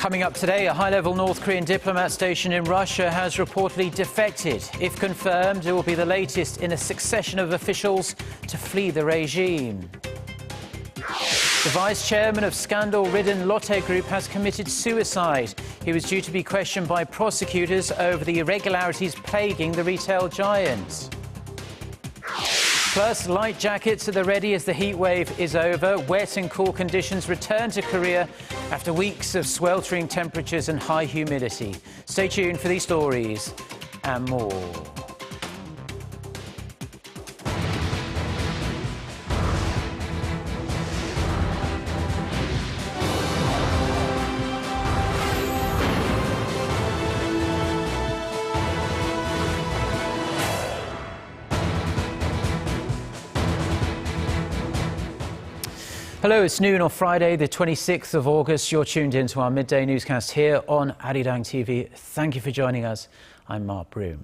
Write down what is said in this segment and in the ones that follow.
Coming up today, a high-level North Korean diplomat stationed in Russia has reportedly defected. If confirmed, it will be the latest in a succession of officials to flee the regime. The vice chairman of scandal-ridden Lotte Group has committed suicide. He was due to be questioned by prosecutors over the irregularities plaguing the retail giant. Plus, light jackets at the ready as the heat wave is over. Wet and cool conditions return to Korea after weeks of sweltering temperatures and high humidity. Stay tuned for these stories and more. Hello, it's noon on Friday, the 26th of August. You're tuned in to our midday newscast here on Arirang TV. Thank you for joining us. I'm Mark Broom.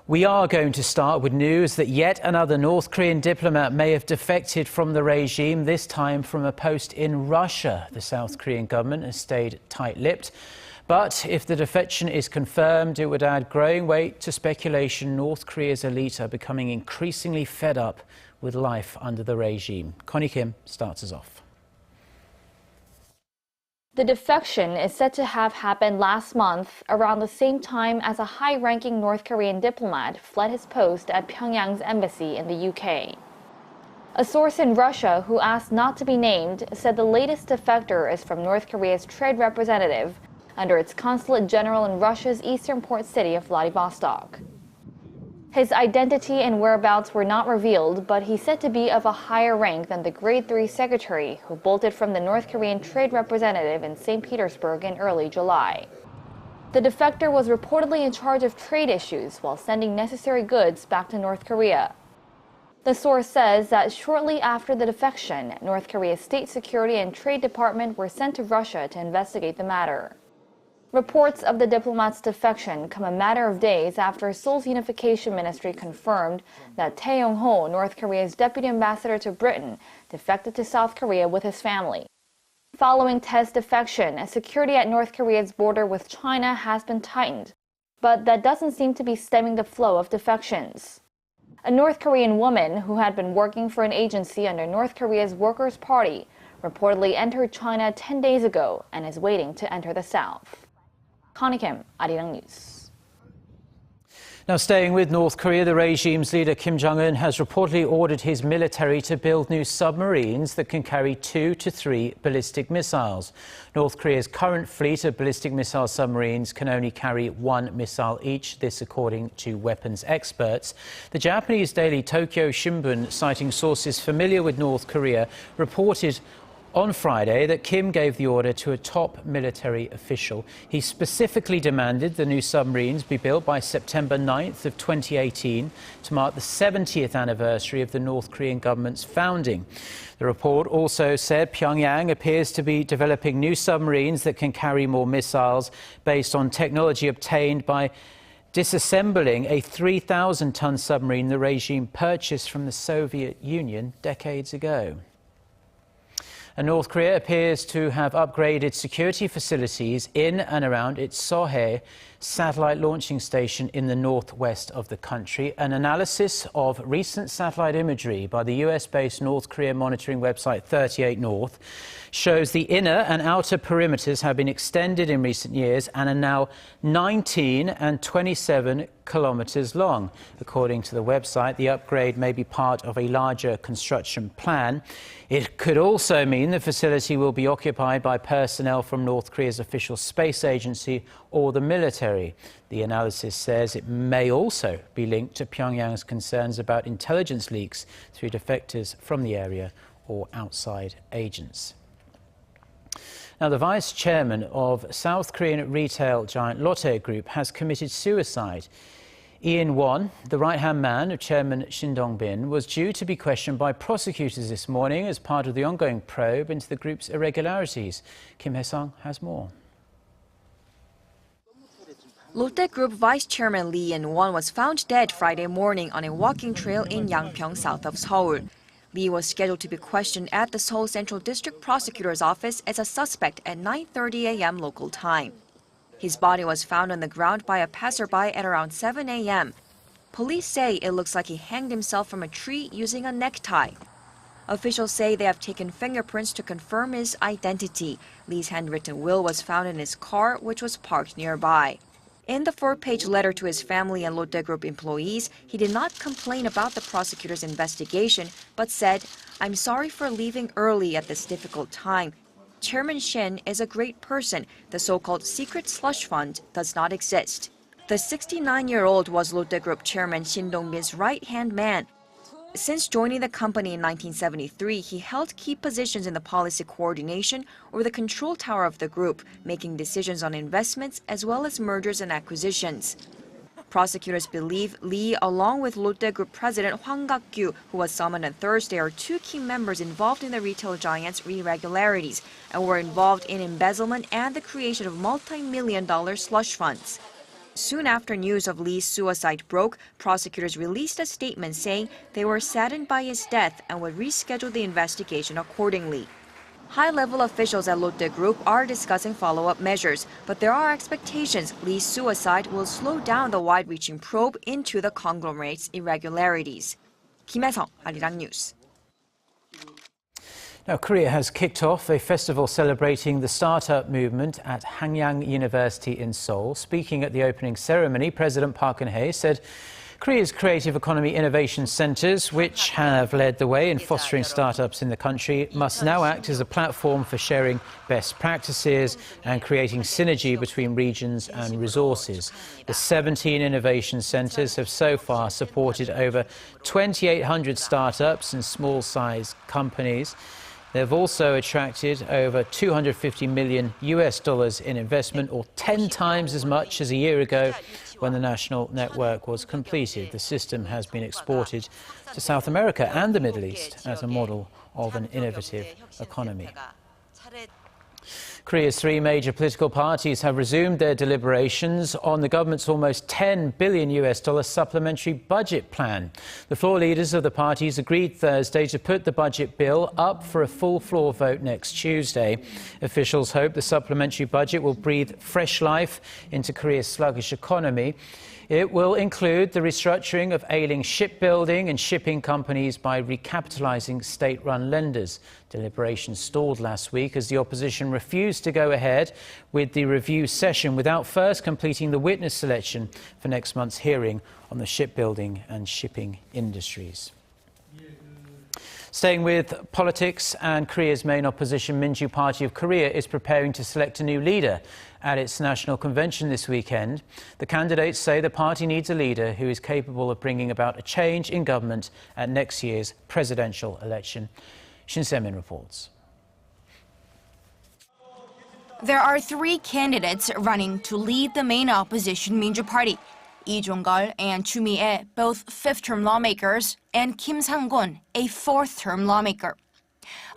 We are going to start with news that yet another North Korean diplomat may have defected from the regime, this time from a post in Russia. The South Korean government has stayed tight-lipped. But if the defection is confirmed, it would add growing weight to speculation North Korea's elite are becoming increasingly fed up with life under the regime. Connie Kim starts us off. The defection is said to have happened last month, around the same time as a high-ranking North Korean diplomat fled his post at Pyongyang's embassy in the UK. A source in Russia who asked not to be named said the latest defector is from North Korea's trade representative under its consulate general in Russia's eastern port city of Vladivostok. His identity and whereabouts were not revealed, but he's said to be of a higher rank than the Grade 3 secretary who bolted from the North Korean trade representative in St. Petersburg in early July. The defector was reportedly in charge of trade issues while sending necessary goods back to North Korea. The source says that shortly after the defection, North Korea's State Security and Trade Department were sent to Russia to investigate the matter. Reports of the diplomat's defection come a matter of days after Seoul's Unification Ministry confirmed that Tae Yong-ho, North Korea's deputy ambassador to Britain, defected to South Korea with his family. Following Tae's defection, security at North Korea's border with China has been tightened, but that doesn't seem to be stemming the flow of defections. A North Korean woman who had been working for an agency under North Korea's Workers' Party reportedly entered China 10 days ago and is waiting to enter the South. Connie Kim, Arirang News. Now, staying with North Korea, the regime's leader Kim Jong-un has reportedly ordered his military to build new submarines that can carry 2 to 3 ballistic missiles. North Korea's current fleet of ballistic missile submarines can only carry 1 missile each, this according to weapons experts. The Japanese daily Tokyo Shimbun, citing sources familiar with North Korea, reported on Friday that Kim gave the order to a top military official. He specifically demanded the new submarines be built by September 9th of 2018 to mark the 70th anniversary of the North Korean government's founding. The report also said Pyongyang appears to be developing new submarines that can carry more missiles based on technology obtained by disassembling a 3,000-ton submarine the regime purchased from the Soviet Union decades ago. And North Korea appears to have upgraded security facilities in and around its Sohae satellite launching station in the northwest of the country. An analysis of recent satellite imagery by the US-based North Korea monitoring website 38 North shows the inner and outer perimeters have been extended in recent years and are now 19 and 27 kilometers long. According to the website, the upgrade may be part of a larger construction plan. It could also mean the facility will be occupied by personnel from North Korea's official space agency or the military. The analysis says it may also be linked to Pyongyang's concerns about intelligence leaks through defectors from the area or outside agents. Now, the vice chairman of South Korean retail giant Lotte Group has committed suicide. Ian Won, the right-hand man of Chairman Shin Dong-bin, was due to be questioned by prosecutors this morning as part of the ongoing probe into the group's irregularities. Kim Hae-sung has more. Lotte Group Vice Chairman Lee In-won was found dead Friday morning on a walking trail in Yangpyeong, south of Seoul. Lee was scheduled to be questioned at the Seoul Central District Prosecutor's Office as a suspect at 9:30 a.m. local time. His body was found on the ground by a passerby at around 7 a.m. Police say it looks like he hanged himself from a tree using a necktie. Officials say they have taken fingerprints to confirm his identity. Lee's handwritten will was found in his car, which was parked nearby. In the 4-page letter to his family and Lotte Group employees, he did not complain about the prosecutor's investigation, but said, "I'm sorry for leaving early at this difficult time. Chairman Shin is a great person. The so-called secret slush fund does not exist." The 69-year-old was Lotte Group chairman Shin Dong-bin's right-hand man. Since joining the company in 1973, he held key positions in the policy coordination or the control tower of the group, making decisions on investments as well as mergers and acquisitions. Prosecutors believe Lee, along with Lotte Group president Hwang Gak-gyu, who was summoned on Thursday, are two key members involved in the retail giant's irregularities and were involved in embezzlement and the creation of multi-million-dollar slush funds. Soon after news of Lee's suicide broke, prosecutors released a statement saying they were saddened by his death and would reschedule the investigation accordingly. High-level officials at Lotte Group are discussing follow-up measures, but there are expectations Lee's suicide will slow down the wide-reaching probe into the conglomerate's irregularities. Kim Hae-sung, Arirang News. Now, Korea has kicked off a festival celebrating the startup movement at Hanyang University in Seoul. Speaking at the opening ceremony, President Park Geun-hye said Korea's creative economy innovation centers, which have led the way in fostering startups in the country, must now act as a platform for sharing best practices and creating synergy between regions and resources. The 17 innovation centers have so far supported over 2,800 startups and small-sized companies. They've also attracted over $250 million in investment, or 10 times as much as a year ago when the national network was completed. The system has been exported to South America and the Middle East as a model of an innovative economy. Korea's three major political parties have resumed their deliberations on the government's almost $10 billion supplementary budget plan. The floor leaders of the parties agreed Thursday to put the budget bill up for a full floor vote next Tuesday. Officials hope the supplementary budget will breathe fresh life into Korea's sluggish economy. It will include the restructuring of ailing shipbuilding and shipping companies by recapitalizing state-run lenders. Deliberations stalled last week as the opposition refused to go ahead with the review session without first completing the witness selection for next month's hearing on the shipbuilding and shipping industries. Staying with politics, and Korea's main opposition, Minjoo Party of Korea, is preparing to select a new leader at its national convention this weekend. The candidates say the party needs a leader who is capable of bringing about a change in government at next year's presidential election. Shin Se-min reports. There are three candidates running to lead the main opposition Minjoo Party. Lee Jong-gun and Chu Mi-ae, both fifth-term lawmakers, and Kim Sang-gun, a fourth-term lawmaker.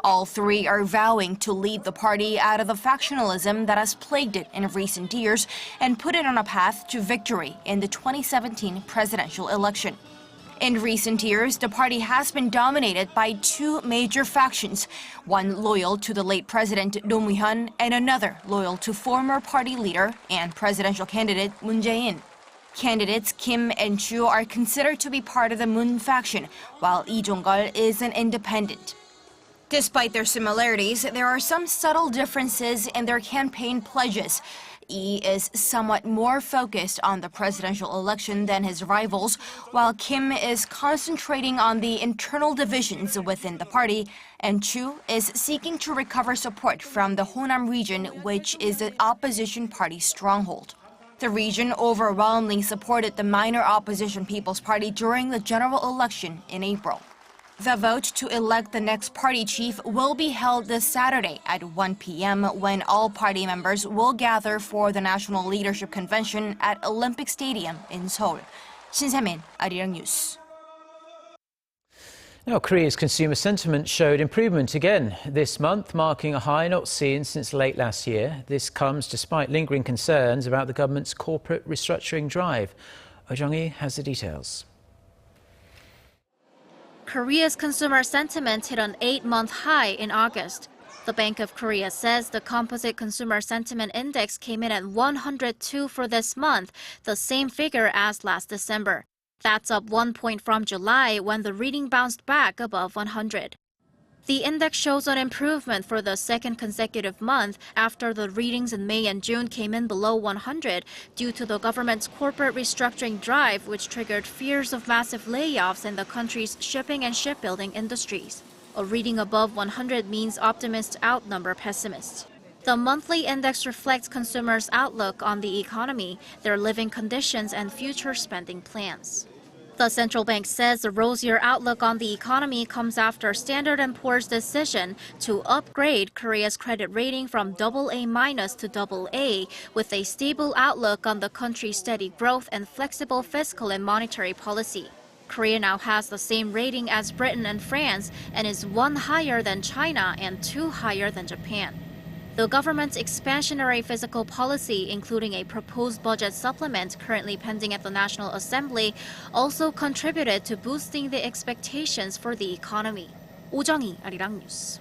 All three are vowing to lead the party out of the factionalism that has plagued it in recent years and put it on a path to victory in the 2017 presidential election. In recent years, the party has been dominated by two major factions, one loyal to the late President Roh Moo-hyun and another loyal to former party leader and presidential candidate Moon Jae-in. Candidates Kim and Chu are considered to be part of the Moon faction, while Lee Jong-gun is an independent. Despite their similarities, there are some subtle differences in their campaign pledges. Lee is somewhat more focused on the presidential election than his rivals, while Kim is concentrating on the internal divisions within the party, and Chu is seeking to recover support from the Honam region, which is the opposition party's stronghold. The region overwhelmingly supported the minor opposition People's Party during the general election in April. The vote to elect the next party chief will be held this Saturday at 1 p.m. when all party members will gather for the National Leadership Convention at Olympic Stadium in Seoul. Shin Se-min, Arirang News. Now, Korea's consumer sentiment showed improvement again this month, marking a high not seen since late last year. This comes despite lingering concerns about the government's corporate restructuring drive. Jong-un has the details. Korea's consumer sentiment hit an 8-month high in August. The Bank of Korea says the composite consumer sentiment index came in at 102 for this month, the same figure as last December. That's up 1 point from July when the reading bounced back above 100. The index shows an improvement for the second consecutive month after the readings in May and June came in below 100 due to the government's corporate restructuring drive, which triggered fears of massive layoffs in the country's shipping and shipbuilding industries. A reading above 100 means optimists outnumber pessimists. The monthly index reflects consumers' outlook on the economy, their living conditions, and future spending plans. The central bank says the rosier outlook on the economy comes after Standard & Poor's decision to upgrade Korea's credit rating from AA- to AA, with a stable outlook on the country's steady growth and flexible fiscal and monetary policy. Korea now has the same rating as Britain and France and is 1 higher than China and 2 higher than Japan. The government's expansionary fiscal policy, including a proposed budget supplement currently pending at the National Assembly, also contributed to boosting the expectations for the economy. 오정희, Arirang News.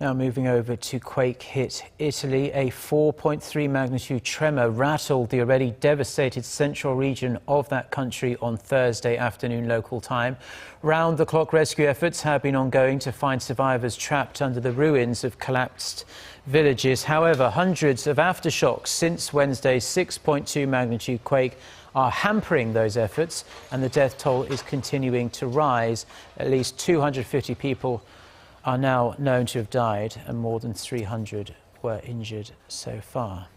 Now moving over to quake hit Italy, a 4.3 magnitude tremor rattled the already devastated central region of that country on Thursday afternoon local time. Round-the-clock rescue efforts have been ongoing to find survivors trapped under the ruins of collapsed villages. However, hundreds of aftershocks since Wednesday's 6.2 magnitude quake are hampering those efforts, and the death toll is continuing to rise. At least 250 people are now known to have died and more than 300 were injured so far.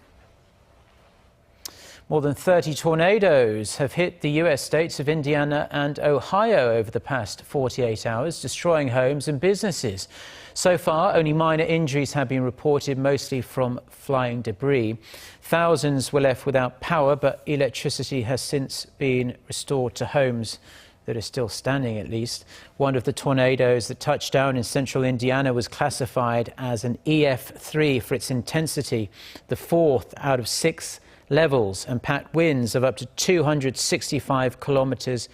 More than 30 tornadoes have hit the US states of Indiana and Ohio over the past 48 hours, destroying homes and businesses. So far, only minor injuries have been reported, mostly from flying debris. Thousands were left without power, but electricity has since been restored to homes that are still standing, at least. One of the tornadoes that touched down in central Indiana was classified as an EF3 for its intensity, the 4th out of 6 levels, and packed winds of up to 265 kilometers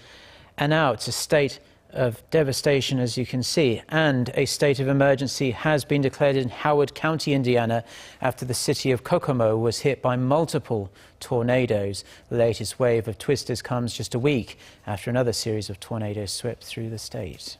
an hour. It's a state of devastation, as you can see, and a state of emergency has been declared in Howard County, Indiana, after the city of Kokomo was hit by multiple tornadoes. The latest wave of twisters comes just a week after another series of tornadoes swept through the state.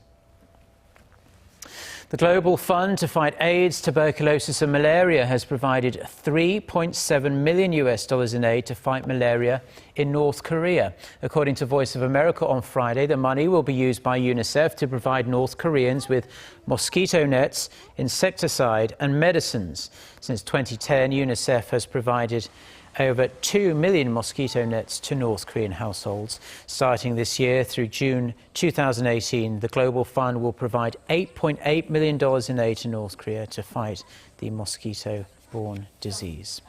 The Global Fund to fight AIDS, tuberculosis and malaria has provided $3.7 million in aid to fight malaria in North Korea. According to Voice of America on Friday, the money will be used by UNICEF to provide North Koreans with mosquito nets, insecticide and medicines. Since 2010, UNICEF has provided over 2 million mosquito nets to North Korean households. Starting this year through June 2018, the Global Fund will provide $8.8 million in aid to North Korea to fight the mosquito-borne disease.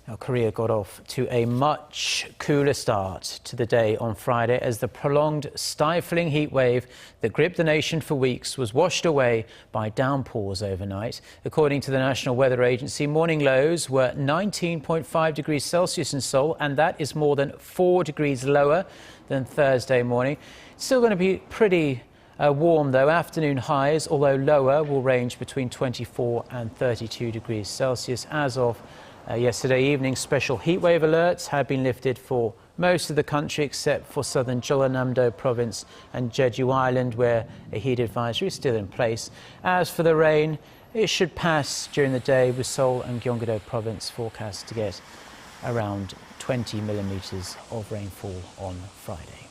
Now, Korea got off to a much cooler start to the day on Friday as the prolonged stifling heat wave that gripped the nation for weeks was washed away by downpours overnight. According to the National Weather Agency, morning lows were 19.5 degrees Celsius in Seoul, and that is more than 4 degrees lower than Thursday morning. It's still going to be pretty warm, though. Afternoon highs, although lower, will range between 24 and 32 degrees Celsius. As of yesterday evening, special heatwave alerts have been lifted for most of the country except for southern Jeollanam-do province and Jeju Island, where a heat advisory is still in place. As for the rain, it should pass during the day, with Seoul and Gyeonggi-do province forecast to get around 20 millimeters of rainfall on Friday.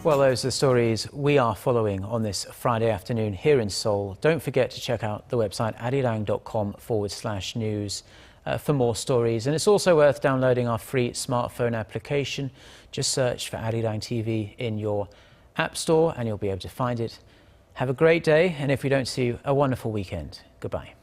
Well, those are the stories we are following on this Friday afternoon here in Seoul. Don't forget to check out the website arirang.com/news for more stories. And it's also worth downloading our free smartphone application. Just search for Arirang TV in your app store and you'll be able to find it. Have a great day, and if we don't see you, a wonderful weekend. Goodbye.